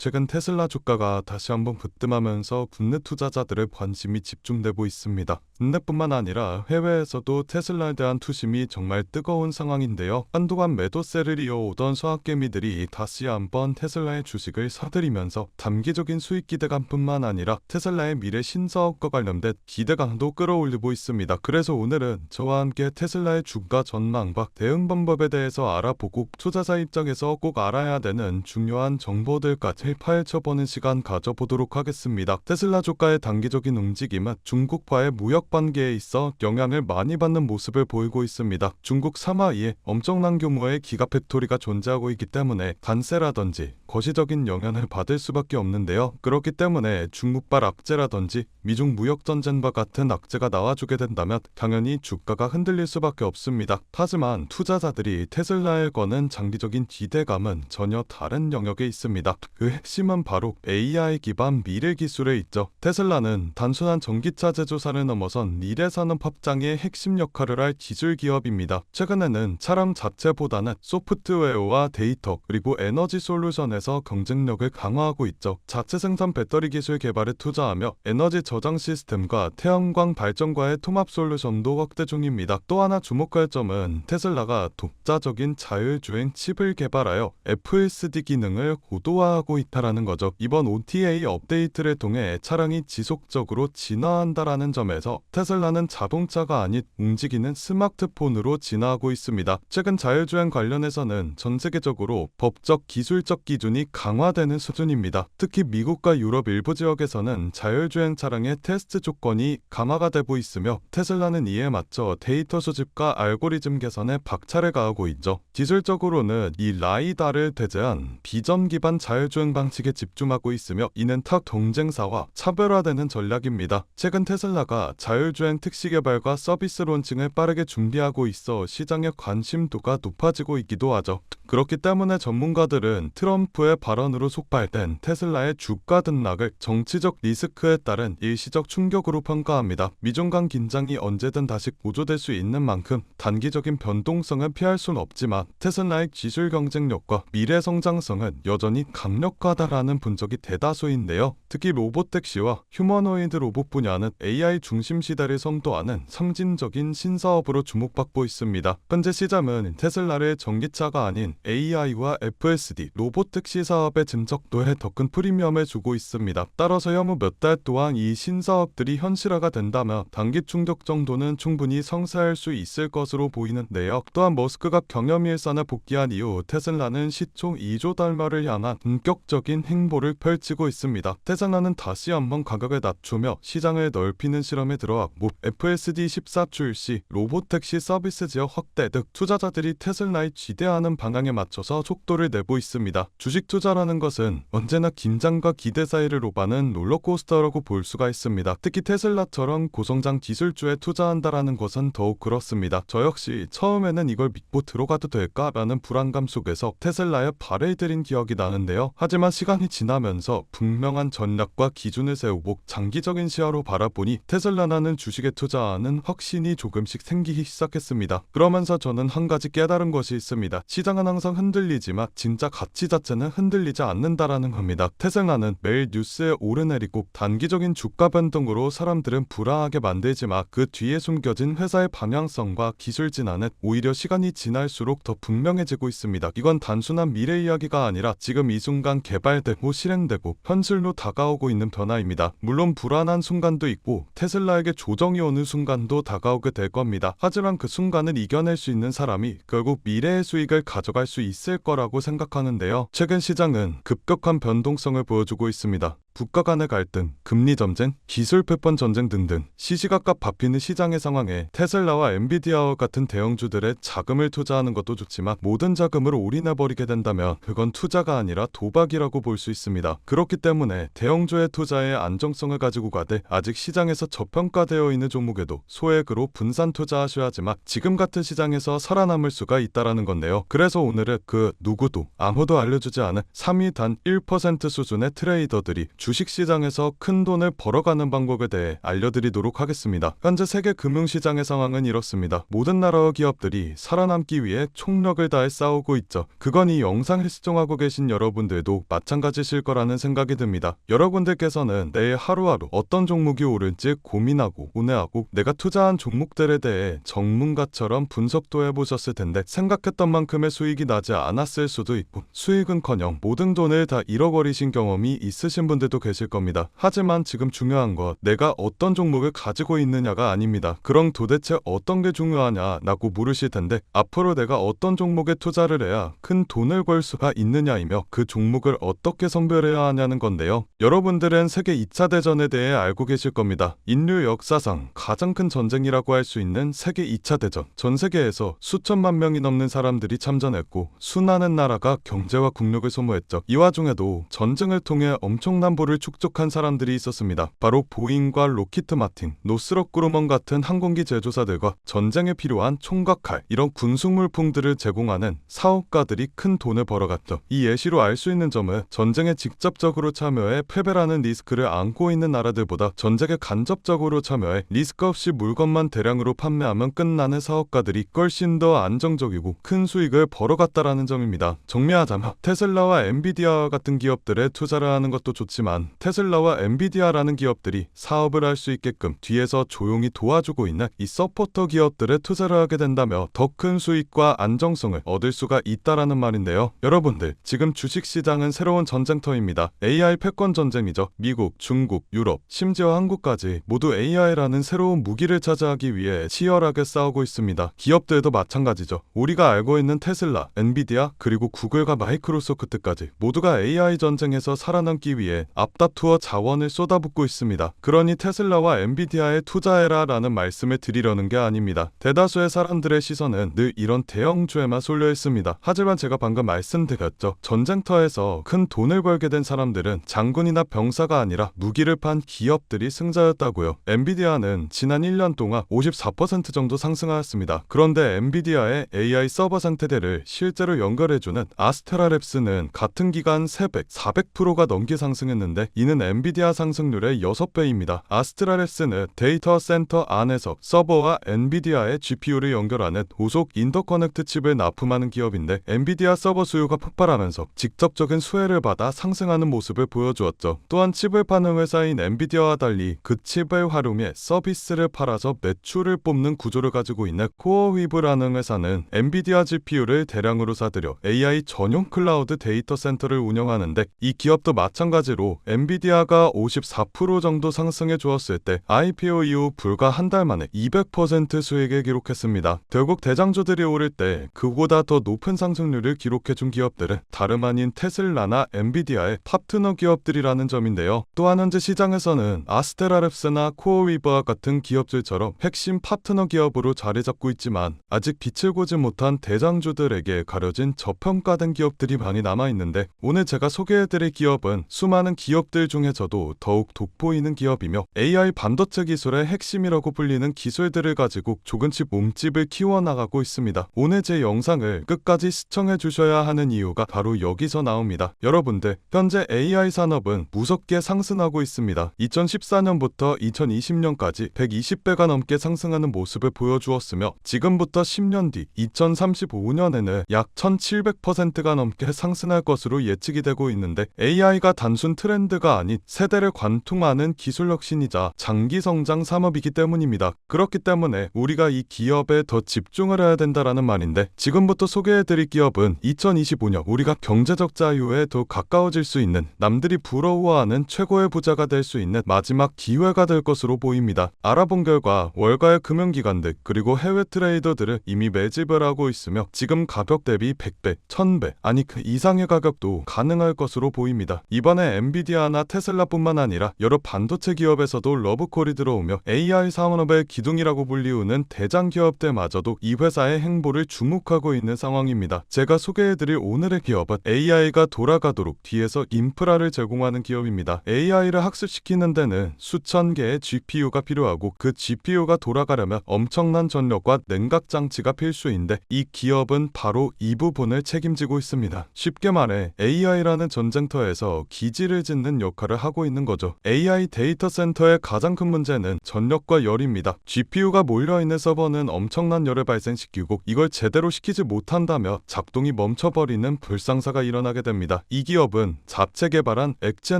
최근 테슬라 주가가 다시 한번 급등하면서 국내 투자자들의 관심이 집중되고 있습니다. 국내뿐만 아니라 해외에서도 테슬라에 대한 투심이 정말 뜨거운 상황인데요. 한동안 매도세를 이어오던 소학개미들이 다시 한번 테슬라의 주식을 사들이면서 단기적인 수익 기대감뿐만 아니라 테슬라의 미래 신사업과 관련된 기대감도 끌어올리고 있습니다. 그래서 오늘은 저와 함께 테슬라의 주가 전망과 대응 방법에 대해서 알아보고 투자자 입장에서 꼭 알아야 되는 중요한 정보들까지 파헤쳐보는 시간 가져보도록 하겠습니다. 테슬라 주가의 단기적인 움직임은 중국과의 무역 관계에 있어 영향을 많이 받는 모습을 보이고 있습니다. 중국 사마이에 엄청난 규모의 기가 팩토리가 존재하고 있기 때문에 관세라든지 거시적인 영향을 받을 수밖에 없는데요. 그렇기 때문에 중국발 악재라든지 미중 무역 전쟁과 같은 악재가 나와주게 된다면 당연히 주가가 흔들릴 수밖에 없습니다. 하지만 투자자들이 테슬라에 거는 장기적인 기대감은 전혀 다른 영역에 있습니다. 그 핵심은 바로 AI 기반 미래 기술에 있죠. 테슬라는 단순한 전기차 제조사를 넘어선 미래 산업 확장의 핵심 역할을 할 기술 기업입니다. 최근에는 차량 자체보다는 소프트웨어와 데이터 그리고 에너지 솔루션에서 경쟁력을 강화하고 있죠. 자체 생산 배터리 기술 개발에 투자하며 에너지 저장 시스템과 태양광 발전과의 통합 솔루션도 확대 중입니다. 또 하나 주목할 점은 테슬라가 독자적인 자율주행 칩을 개발하여 FSD 기능을 고도화하고 있다는 거죠. 이번 OTA 업데이트를 통해 차량이 지속적으로 진화한다라는 점에서 테슬라는 자동차가 아닌 움직이는 스마트폰으로 진화하고 있습니다. 최근 자율주행 관련해서는 전 세계적으로 법적 기술적 기준이 강화되는 수준입니다. 특히 미국과 유럽 일부 지역에서는 자율주행 차량의 테스트 조건이 강화가 되고 있으며 테슬라는 이에 맞춰 데이터 수집과 알고리즘 개선에 박차를 가하고 있죠. 기술적으로는 이 라이다를 대체한 비전 기반 자율주행 방식에 집중하고 있으며 이는 타 경쟁사와 차별화되는 전략입니다. 최근 테슬라가 자율주행 특시 개발과 서비스 론칭을 빠르게 준비하고 있어 시장의 관심도가 높아지고 있기도 하죠. 그렇기 때문에 전문가들은 트럼프의 발언으로 촉발된 테슬라의 주가 등락을 정치적 리스크에 따른 일시적 충격으로 평가합니다. 미중 간 긴장이 언제든 다시 고조될 수 있는 만큼 단기적인 변동성은 피할 수는 없지만 테슬라의 기술 경쟁력과 미래 성장성은 여전히 강력하다라는 분석이 대다수인데요. 특히 로봇택시와 휴머노이드 로봇 분야는 AI 중심 시대를 선도하는 상징적인 신사업으로 주목받고 있습니다. 현재 시장은 테슬라의 전기차가 아닌 AI와 FSD 로봇택시 사업의 진척도에 더 큰 프리미엄을 주고 있습니다. 따라서 향후 몇 달 동안 이 신사업들이 현실화가 된다면 단기 충격 정도는 충분히 성사할 수 있을 것으로 보이는데요. 또한 머스크가 경영일선에 복귀한 이후 테슬라는 시총 2조 달러를 향한 본격적인 행보를 펼치고 있습니다. 테슬라는 다시 한번 가격을 낮추며 시장을 넓히는 실험에 들어갔고 FSD 14 출시, 로봇택시 서비스 지역 확대 등 투자자들이 테슬라에 기대하는 방향에 맞춰서 속도를 내고 있습니다. 주식 투자라는 것은 언제나 긴장과 기대 사이를 오가는 롤러코스터라고 볼 수가 있습니다. 특히 테슬라처럼 고성장 기술주에 투자한다라는 것은 더욱 그렇습니다. 저 역시 처음에는 이걸 믿고 들어가도 될까라는 불안감 속에서 테슬라에 발을 들인 기억이 나는데요. 하지만 시간이 지나면서 분명한 전략과 기준을 세우고 장기적인 시야로 바라보니 테슬라라는 주식에 투자하는 확신이 조금씩 생기기 시작했습니다. 그러면서 저는 한 가지 깨달은 것이 있습니다. 시장은 항상 흔들리지만 진짜 가치 자체는 흔들리지 않는다라는 겁니다. 테슬라는 매일 뉴스에 오르내리고 단기적인 주가 변동으로 사람들은 불안하게 만들지만 그 뒤에 숨겨진 회사의 방향성과 기술 진화는 오히려 시간이 지날수록 더 분명해지고 있습니다. 이건 단순한 미래 이야기가 아니라 지금 이 순간 개발되고 실행되고 현실로 다가오고 있는 변화입니다. 물론 불안한 순간도 있고 테슬라에게 조정이 오는 순간도 다가오게 될 겁니다. 하지만 그 순간을 이겨낼 수 있는 사람이 결국 미래의 수익을 가져갈 수 있을 거라고 생각하는데요. 최근 시장은 급격한 변동성을 보여주고 있습니다. 국가 간의 갈등, 금리 전쟁, 기술 패권 전쟁 등등 시시각각 바뀌는 시장의 상황에 테슬라와 엔비디아와 같은 대형주들의 자금을 투자하는 것도 좋지만 모든 자금을 올인해버리게 된다면 그건 투자가 아니라 도박이라고 볼 수 있습니다. 그렇기 때문에 대형주의 투자의 안정성을 가지고 가되 아직 시장에서 저평가되어 있는 종목에도 소액으로 분산 투자하셔야지만 지금 같은 시장에서 살아남을 수가 있다라는 건데요. 그래서 오늘은 그 누구도 아무도 알려주지 않은 3위 단 1% 수준의 트레이더들이 주식시장에서 큰 돈을 벌어가는 방법에 대해 알려드리도록 하겠습니다. 현재 세계 금융시장의 상황은 이렇습니다. 모든 나라와 기업들이 살아남기 위해 총력을 다해 싸우고 있죠. 그건 이 영상을 시청하고 계신 여러분들도 마찬가지실 거라는 생각이 듭니다. 여러분들께서는 내일 하루하루 어떤 종목이 오를지 고민하고 고뇌하고 내가 투자한 종목들에 대해 전문가처럼 분석도 해보셨을 텐데 생각했던 만큼의 수익이 나지 않았을 수도 있고 수익은커녕 모든 돈을 다 잃어버리신 경험이 있으신 분들도 계실 겁니다. 하지만 지금 중요한 것 내가 어떤 종목을 가지고 있느냐가 아닙니다. 그럼 도대체 어떤 게 중요하냐라고 물으실 텐데 앞으로 내가 어떤 종목에 투자를 해야 큰 돈을 벌 수가 있느냐이며 그 종목을 어떻게 선별해야 하냐는 건데요. 여러분들은 세계 2차 대전에 대해 알고 계실 겁니다. 인류 역사상 가장 큰 전쟁이라고 할 수 있는 세계 2차 대전. 전 세계에서 수천만 명이 넘는 사람들이 참전했고 수많은 나라가 경제와 국력을 소모했죠. 이 와중에도 전쟁을 통해 엄청난 부를 축적한 사람들이 있었습니다. 바로 보잉과 로키트 마틴, 노스럽 그루먼 같은 항공기 제조사들과 전쟁에 필요한 총과 칼, 이런 군수물품들을 제공하는 사업가들이 큰 돈을 벌어갔죠. 이 예시로 알 수 있는 점은 전쟁에 직접적으로 참여해 패배라는 리스크를 안고 있는 나라들보다 전쟁에 간접적으로 참여해 리스크 없이 물건만 대량으로 판매하면 끝나는 사업가들이 훨씬 더 안정적이고 큰 수익을 벌어갔다라는 점입니다. 정리하자면 테슬라와 엔비디아 같은 기업들에 투자를 하는 것도 좋지만 테슬라와 엔비디아라는 기업들이 사업을 할 수 있게끔 뒤에서 조용히 도와주고 있는 이 서포터 기업들에 투자를 하게 된다면 더 큰 수익과 안정성을 얻을 수가 있다라는 말인데요. 여러분들 지금 주식시장은 새로운 전쟁터입니다. AI 패권 전쟁이죠. 미국, 중국, 유럽, 심지어 한국까지 모두 AI라는 새로운 무기를 차지하기 위해 치열하게 싸우고 있습니다. 기업들도 마찬가지죠. 우리가 알고 있는 테슬라, 엔비디아, 그리고 구글과 마이크로소프트까지 모두가 AI 전쟁에서 살아남기 위해 앞다투어 자원을 쏟아붓고 있습니다. 그러니 테슬라와 엔비디아에 투자해라 라는 말씀을 드리려는 게 아닙니다. 대다수의 사람들의 시선은 늘 이런 대형주에만 쏠려 있습니다. 하지만 제가 방금 말씀드렸죠. 전쟁터에서 큰 돈을 벌게 된 사람들은 장군이나 병사가 아니라 무기를 판 기업들이 승자였다고요. 엔비디아는 지난 1년 동안 54% 정도 상승하였습니다. 그런데 엔비디아의 AI 서버 상태들을 실제로 연결해주는 아스테라랩스는 같은 기간 300, 400%가 넘게 상승했는데 이는 엔비디아 상승률의 6배입니다. 아스테라랩스는 데이터 센터 안에서 서버와 엔비디아의 GPU를 연결하는 고속 인터커넥트 칩을 납품하는 기업인데 엔비디아 서버 수요가 폭발하면서 직접적인 수혜를 받아 상승하는 모습을 보여주었죠. 또한 칩을 파는 회사인 엔비디아와 달리 그 칩을 활용해 서비스를 팔아서 매출을 뽑는 구조를 가지고 있는 코어위브라는 회사는 엔비디아 GPU를 대량으로 사들여 AI 전용 클라우드 데이터 센터를 운영하는데 이 기업도 마찬가지로 엔비디아가 54% 정도 상승해 주었을 때 IPO 이후 불과 한 달 만에 200% 수익을 기록했습니다. 결국 대장주들이 오를 때 그보다 더 높은 상승률을 기록해준 기업들은 다름 아닌 테슬라나 엔비디아의 파트너 기업들이라는 점인데요. 또한 현재 시장에서는 아스테라랩스나 코어위브와 같은 기업들처럼 핵심 파트너 기업으로 자리 잡고 있지만 아직 빛을 보지 못한 대장주들에게 가려진 저평가된 기업들이 많이 남아있는데 오늘 제가 소개해드릴 기업은 수많은 기업들 중에서도 더욱 돋보이는 기업이며 AI 반도체 기술의 핵심이라고 불리는 기술들을 가지고 조금씩 몸집을 키워나가고 있습니다. 오늘 제 영상을 끝까지 시청해 주셔야 하는 이유가 바로 여기서 나옵니다. 여러분들 현재 AI 산업은 무섭게 상승하고 있습니다. 2014년부터 2020년까지 120배가 넘게 상승하는 모습을 보여주었으며 지금부터 10년 뒤 2035년에는 약 1700%가 넘게 상승할 것으로 예측이 되고 있는데 AI가 단순 트렌드가 아닌 세대를 관통하는 기술 혁신이자 장기 성장 산업이기 때문입니다. 그렇기 때문에 우리가 이 기업에 더 집중을 해야 된다라는 말인데 지금부터 소개해드릴 기업은 2025년 우리가 경제적 자유에 더 가까워질 수 있는 남들이 부러워하는 최고의 부자가 될 수 있는 마지막 기회가 될 것으로 보입니다. 알아본 결과 월가의 금융기관들 그리고 해외 트레이더들은 이미 매집을 하고 있으며 지금 가격 대비 100배, 1000배 아니 그 이상의 가격도 가능할 것으로 보입니다. 이번에 엔비디아나 테슬라뿐만 아니라 여러 반도체 기업에서도 러브콜이 들어오며 AI 산업의 기둥이라고 불리우는 대장 기업들마저도 이 회사의 행보를 주목하고 있는 상황입니다. 제가 소개해드릴 오늘의 기업은 AI가 돌아가도록 뒤에서 인프라를 제공하는 기업입니다. AI를 학습시키는 데는 수천 개의 GPU가 필요하고 그 GPU가 돌아가려면 엄청난 전력과 냉각 장치가 필수인데 이 기업은 바로 이 부분을 책임지고 있습니다. 쉽게 말해 AI라는 전쟁터에서 기지를 짓는 짓는 역할을 하고 있는 거죠. AI 데이터 센터의 가장 큰 문제는 전력과 열입니다. GPU가 몰려있는 서버는 엄청난 열을 발생시키고 이걸 제대로 시키지 못한다며 작동이 멈춰버리는 불상사가 일어나게 됩니다. 이 기업은 자체 개발한 액체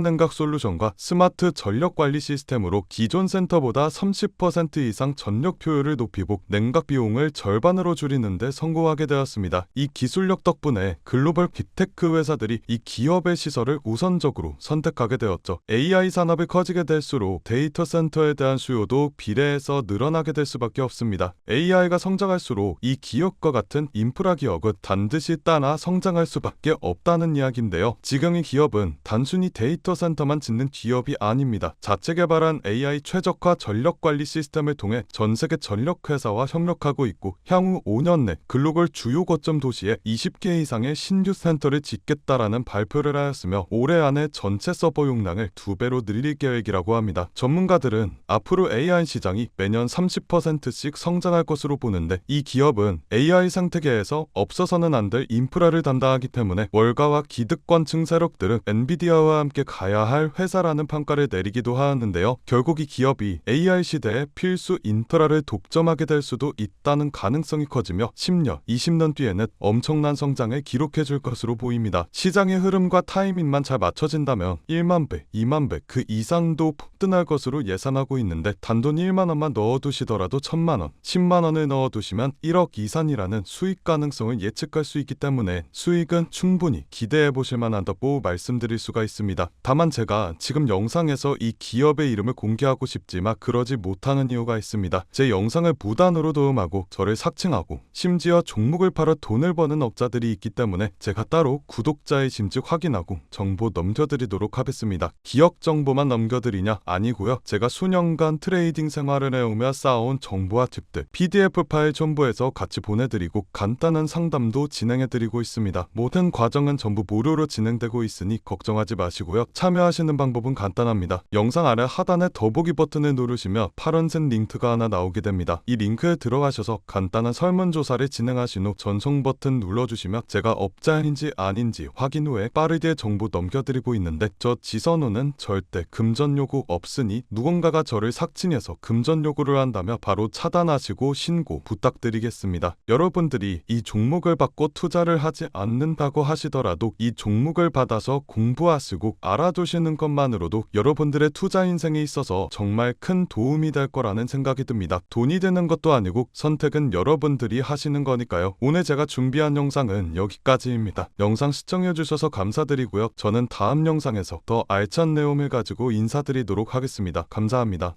냉각 솔루션과 스마트 전력 관리 시스템으로 기존 센터보다 30% 이상 전력 효율을 높이고 냉각 비용을 절반으로 줄이는데 성공하게 되었습니다. 이 기술력 덕분에 글로벌 빅테크 회사들이 이 기업의 시설을 우선적으로 선택하게 되었죠. AI 산업이 커지게 될수록 데이터 센터에 대한 수요도 비례해서 늘어나게 될 수밖에 없습니다. AI가 성장할수록 이 기업과 같은 인프라 기업은 반드시 따라 성장할 수밖에 없다는 이야기인데요. 지금 이 기업은 단순히 데이터 센터만 짓는 기업이 아닙니다. 자체 개발한 AI 최적화 전력 관리 시스템을 통해 전 세계 전력 회사와 협력하고 있고 향후 5년 내 글로벌 주요 거점 도시에 20개 이상의 신규 센터를 짓겠다라는 발표를 하였으며 올해 안에 전체 서버 용량을 2배로 늘릴 계획이라고 합니다. 전문가들은 앞으로 AI 시장이 매년 30%씩 성장할 것으로 보는데 이 기업은 AI 생태계에서 없어서는 안 될 인프라를 담당하기 때문에 월가와 기득권층 세력들은 엔비디아와 함께 가야 할 회사라는 평가를 내리기도 하였는데요. 결국 이 기업이 AI 시대에 필수 인프라를 독점하게 될 수도 있다는 가능성이 커지며 10년, 20년 뒤에는 엄청난 성장을 기록해 줄 것으로 보입니다. 시장의 흐름과 타이밍만 잘 맞춰진다면 1만 배, 2만 배 그 이상도 폭등할 것으로 예상하고 있는데 단돈 1만 원만 넣어두시더라도 1,000만 원, 10만 원을 넣어두시면 1억 이상이라는 수익 가능성을 예측할 수 있기 때문에 수익은 충분히 기대해 보실 만하다고 말씀드릴 수가 있습니다. 다만 제가 지금 영상에서 이 기업의 이름을 공개하고 싶지만 그러지 못하는 이유가 있습니다. 제 영상을 무단으로 도움하고 저를 삭칭하고 심지어 종목을 팔아 돈을 버는 업자들이 있기 때문에 제가 따로 구독자의 심지 확인하고 정보 넘겨드리도록 하겠습니다. 기업 정보만 넘겨드리냐? 아니고요. 제가 수년간 트레이딩 생활을 해오며 쌓아온 정보와 팁들 PDF 파일 첨부해서 같이 보내드리고 간단한 상담도 진행해드리고 있습니다. 모든 과정은 전부 무료로 진행되고 있으니 걱정하지 마시고요. 참여하시는 방법은 간단합니다. 영상 아래 하단에 더보기 버튼을 누르시면 파란색 링크가 하나 나오게 됩니다. 이 링크에 들어가셔서 간단한 설문조사를 진행하신 후 전송 버튼 눌러주시면 제가 업자인지 아닌지 확인 후에 빠르게 정보 넘겨드리고 있는데 저 지선호는 절대 금전 요구 없으니 누군가가 저를 삭칭해서 금전 요구를 한다면 바로 차단하시고 신고 부탁드리겠습니다. 여러분들이 이 종목을 받고 투자를 하지 않는다고 하시더라도 이 종목을 받아서 공부하시고 알아두시는 것만으로도 여러분들의 투자 인생에 있어서 정말 큰 도움이 될 거라는 생각이 듭니다. 돈이 되는 것도 아니고 선택은 여러분들이 하시는 거니까요. 오늘 제가 준비한 영상은 여기까지입니다. 영상 시청해주셔서 감사드리고요. 저는 다음 영상에서 더 알찬 내용을 가지고 인사드리도록 하겠습니다. 감사합니다.